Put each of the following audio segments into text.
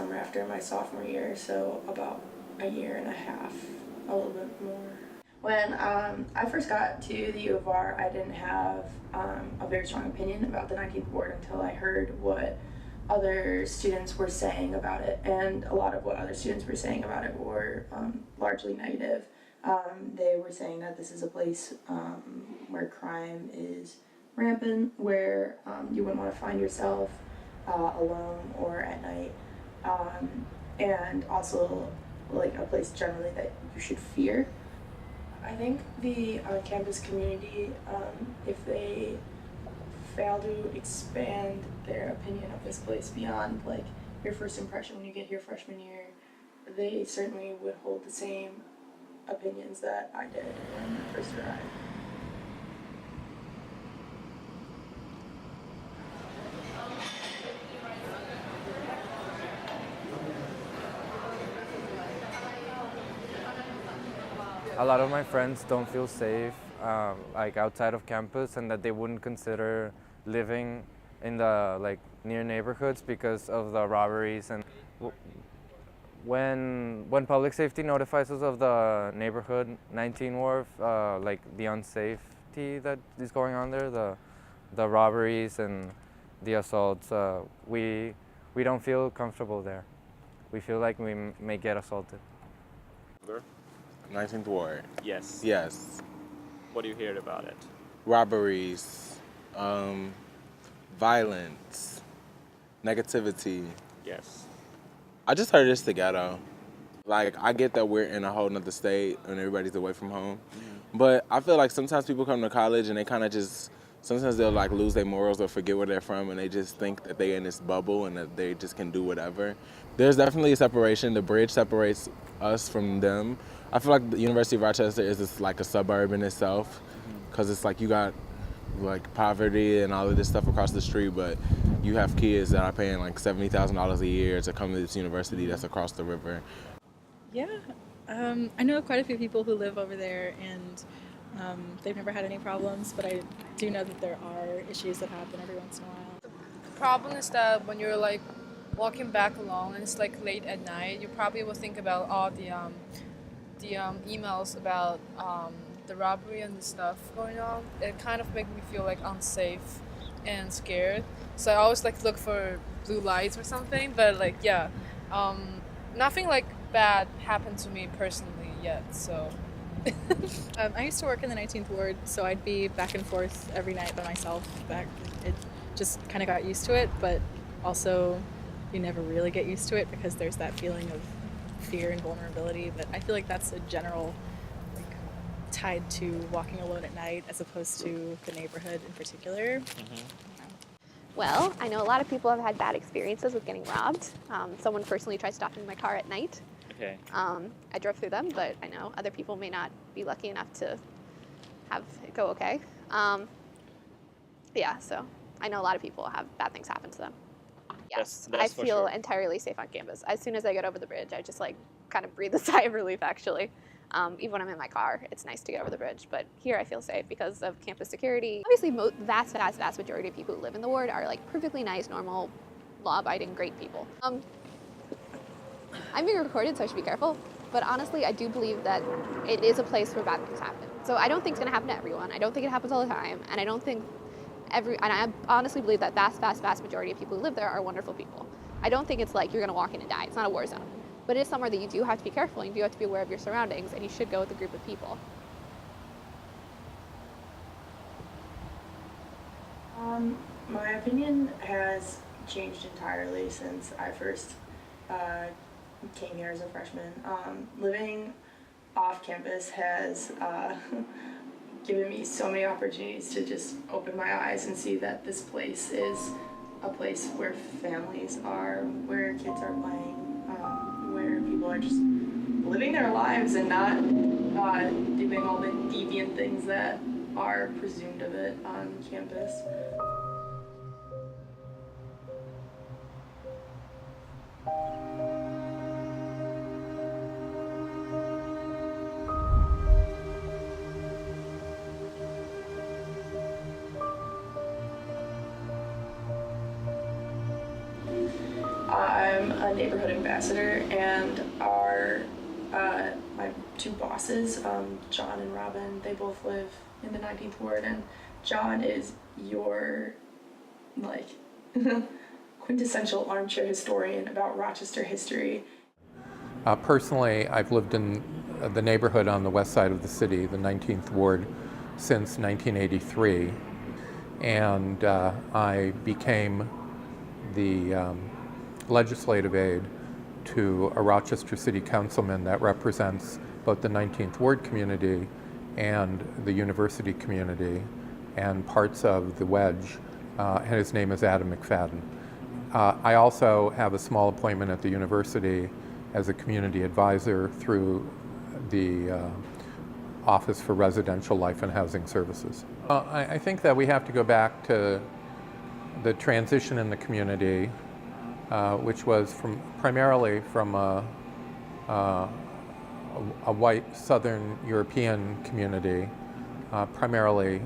summer after my sophomore year, so about a year and a half, a little bit more. When I first got to the U of R, I didn't have a very strong opinion about the 19th ward until I heard what other students were saying about it, and a lot of what other students were saying about it were largely negative. They were saying that this is a place where crime is rampant, where you wouldn't want to find yourself alone or at night, and also like a place generally that you should fear. I think the on-campus community, if they fail to expand their opinion of this place beyond like your first impression when you get here freshman year, they certainly would hold the same opinions that I did when I first arrived. A lot of my friends don't feel safe like outside of campus, and that they wouldn't consider living in the like near neighborhoods because of the robberies. And when public safety notifies us of the neighborhood 19 wharf, like the unsafety that is going on there, the robberies and the assaults, we don't feel comfortable there. We feel like we may get assaulted. 19th Ward. Yes. Yes. What do you hear about it? Robberies, violence, negativity. Yes. I just heard it's the ghetto. Like, I get that we're in a whole nother state and everybody's away from home. But I feel like sometimes people come to college and they kind of just, sometimes they'll like lose their morals or forget where they're from, and they just think that they're in this bubble and that they just can do whatever. There's definitely a separation. The bridge separates us from them. I feel like the University of Rochester is just like a suburb in itself, because it's like you got like poverty and all of this stuff across the street, but you have kids that are paying like $70,000 a year to come to this university that's across the river. Yeah, I know quite a few people who live over there, and they've never had any problems, but I do know that there are issues that happen every once in a while. The problem is that when you're like walking back along and it's like late at night, you probably will think about all the emails about the robbery and the stuff going on. It kind of makes me feel like unsafe and scared. So I always like look for blue lights or something. But like nothing like bad happened to me personally yet. So I used to work in the 19th ward, so I'd be back and forth every night by myself. It just kind of got used to it, but also you never really get used to it because there's that feeling of fear and vulnerability. But I feel like that's a general like tied to walking alone at night as opposed to the neighborhood in particular. Well, I know a lot of people have had bad experiences with getting robbed. Someone personally tried stopping my car at night. Okay. I drove through them, but I know other people may not be lucky enough to have it go okay. Yeah, so I know a lot of people have bad things happen to them. Yes, That's I for feel sure. entirely safe on campus. As soon as I get over the bridge, I just like kind of breathe a sigh of relief, actually. Even when I'm in my car, it's nice to get over the bridge. But here I feel safe because of campus security. Obviously, vast majority of people who live in the ward are like perfectly nice, normal, law-abiding, great people. I'm being recorded, so I should be careful. But honestly, I do believe that it is a place where bad things happen. So I don't think it's going to happen to everyone. I don't think it happens all the time. And I don't think and I honestly believe that vast majority of people who live there are wonderful people. I don't think it's like you're going to walk in and die. It's not a war zone. But it is somewhere that you do have to be careful, and you do have to be aware of your surroundings, and you should go with a group of people. My opinion has changed entirely since I first came here as a freshman. Living off campus has given me so many opportunities to just open my eyes and see that this place is a place where families are, where kids are playing, where people are just living their lives and not doing all the deviant things that are presumed of it on campus. I'm a neighborhood ambassador, and my two bosses, John and Robin, they both live in the 19th ward, and John is your like quintessential armchair historian about Rochester history. Personally, I've lived in the neighborhood on the west side of the city, the 19th ward, since 1983, and I became the legislative aide to a Rochester city councilman that represents both the 19th ward community and the university community and parts of the wedge. His name is Adam McFadden. I also have a small appointment at the university as a community advisor through the Office for Residential Life and Housing Services. I think that we have to go back to the transition in the community, which was primarily from a white Southern European community, primarily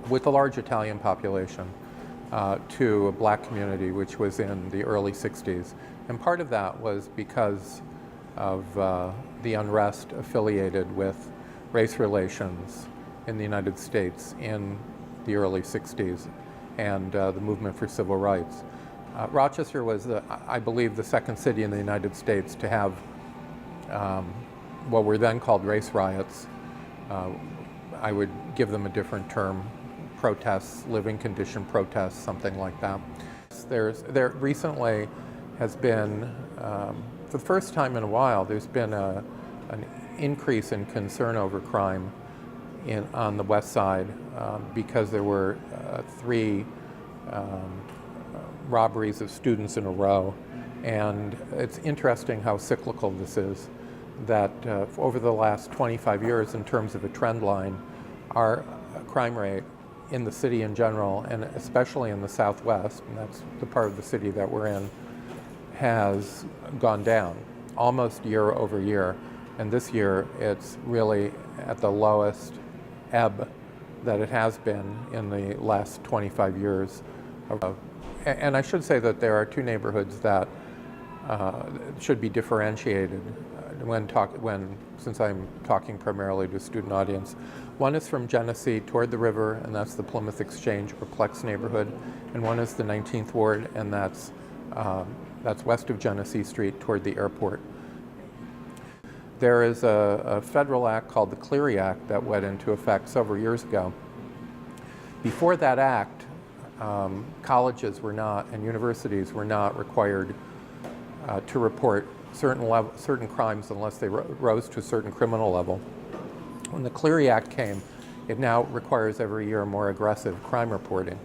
with a large Italian population, to a black community which was in the early 60s. And part of that was because of the unrest affiliated with race relations in the United States in the early 60s and the movement for civil rights. Rochester was, I believe, the second city in the United States to have what were then called race riots. I would give them a different term, protests, living condition protests, something like that. There recently has been, for the first time in a while, there's been an increase in concern over crime on the west side because there were 3 robberies of students in a row. And it's interesting how cyclical this is, that over the last 25 years, in terms of a trend line, our crime rate in the city in general, and especially in the Southwest, and that's the part of the city that we're in, has gone down almost year over year. And this year, it's really at the lowest ebb that it has been in the last 25 years. And I should say that there are 2 neighborhoods that should be differentiated since I'm talking primarily to a student audience. One is from Genesee toward the river, and that's the Plymouth Exchange or Plex neighborhood. And one is the 19th ward, and that's west of Genesee Street toward the airport. There is a federal act called the Clery Act that went into effect several years ago. Before that act, colleges were not, and universities were not required to report certain crimes unless they rose to a certain criminal level. When the Clery Act came, it now requires every year more aggressive crime reporting.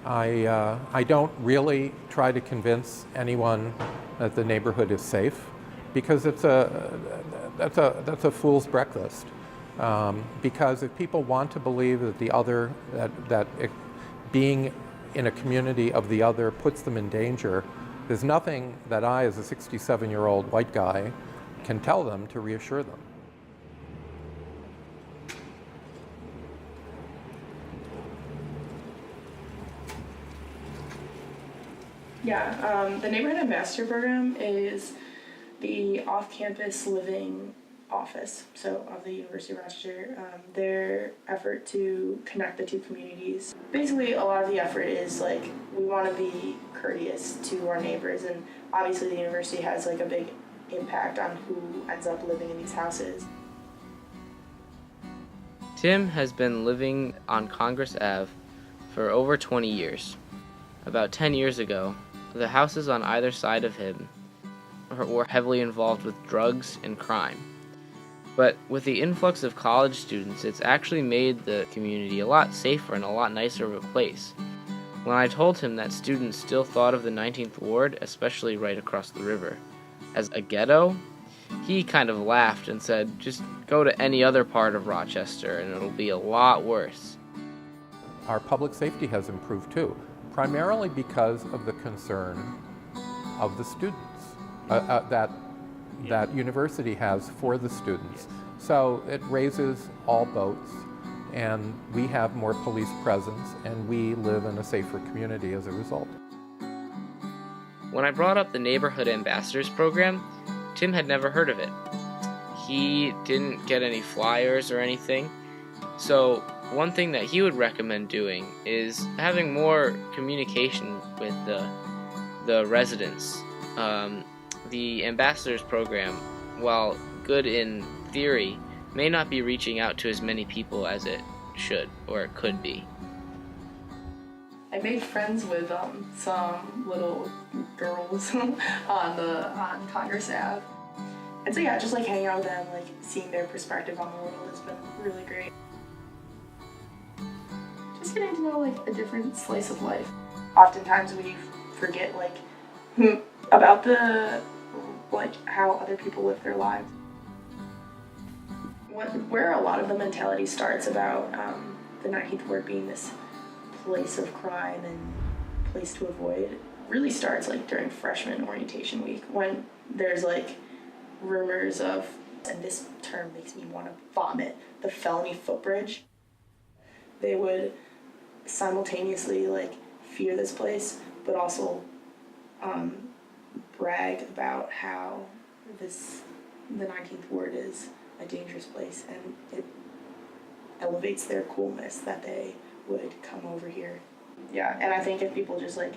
I don't really try to convince anyone that the neighborhood is safe, because that's a fool's breakfast. Because if people want to believe that being in a community of the other puts them in danger, there's nothing that I, as a 67-year-old white guy, can tell them to reassure them. Yeah, the Neighborhood Ambassador Program is the off-campus living office, of the University of Rochester, their effort to connect the 2 communities. Basically, a lot of the effort is we want to be courteous to our neighbors, and obviously the university has a big impact on who ends up living in these houses. Tim has been living on Congress Ave for over 20 years. About 10 years ago, the houses on either side of him were heavily involved with drugs and crime. But with the influx of college students, it's actually made the community a lot safer and a lot nicer of a place. When I told him that students still thought of the 19th ward, especially right across the river, as a ghetto, he kind of laughed and said, just go to any other part of Rochester and it'll be a lot worse. Our public safety has improved too, primarily because of the concern of the students that university has for the students. So it raises all boats, and we have more police presence, and we live in a safer community as a result. When I brought up the Neighborhood Ambassadors program, Tim had never heard of it. He didn't get any flyers or anything. So one thing that he would recommend doing is having more communication with the residents. The Ambassadors program, while good in theory, may not be reaching out to as many people as it should or it could be. I made friends with some little girls on Congress Ave. And so yeah, just like hanging out with them, like seeing their perspective on the world has been really great. Just getting to know like a different slice of life. Oftentimes we forget like about how other people live their lives. Where a lot of the mentality starts about the 19th ward being this place of crime and place to avoid really starts like during freshman orientation week, when there's like rumors of, and this term makes me want to vomit, the felony footbridge. They would simultaneously like fear this place, but also brag about how the 19th ward is a dangerous place, and it elevates their coolness that they would come over here. Yeah, and I think if people just like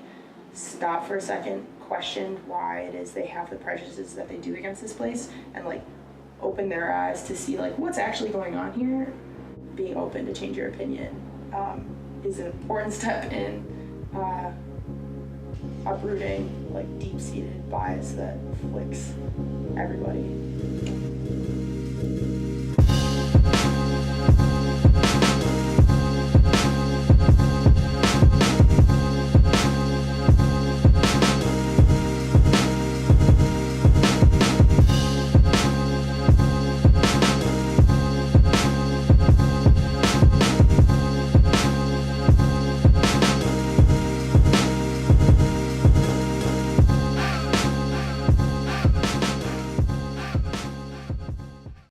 stop for a second, question why it is they have the prejudices that they do against this place, and like open their eyes to see like what's actually going on here, being open to change your opinion is an important step in uprooting like deep-seated bias that afflicts everybody.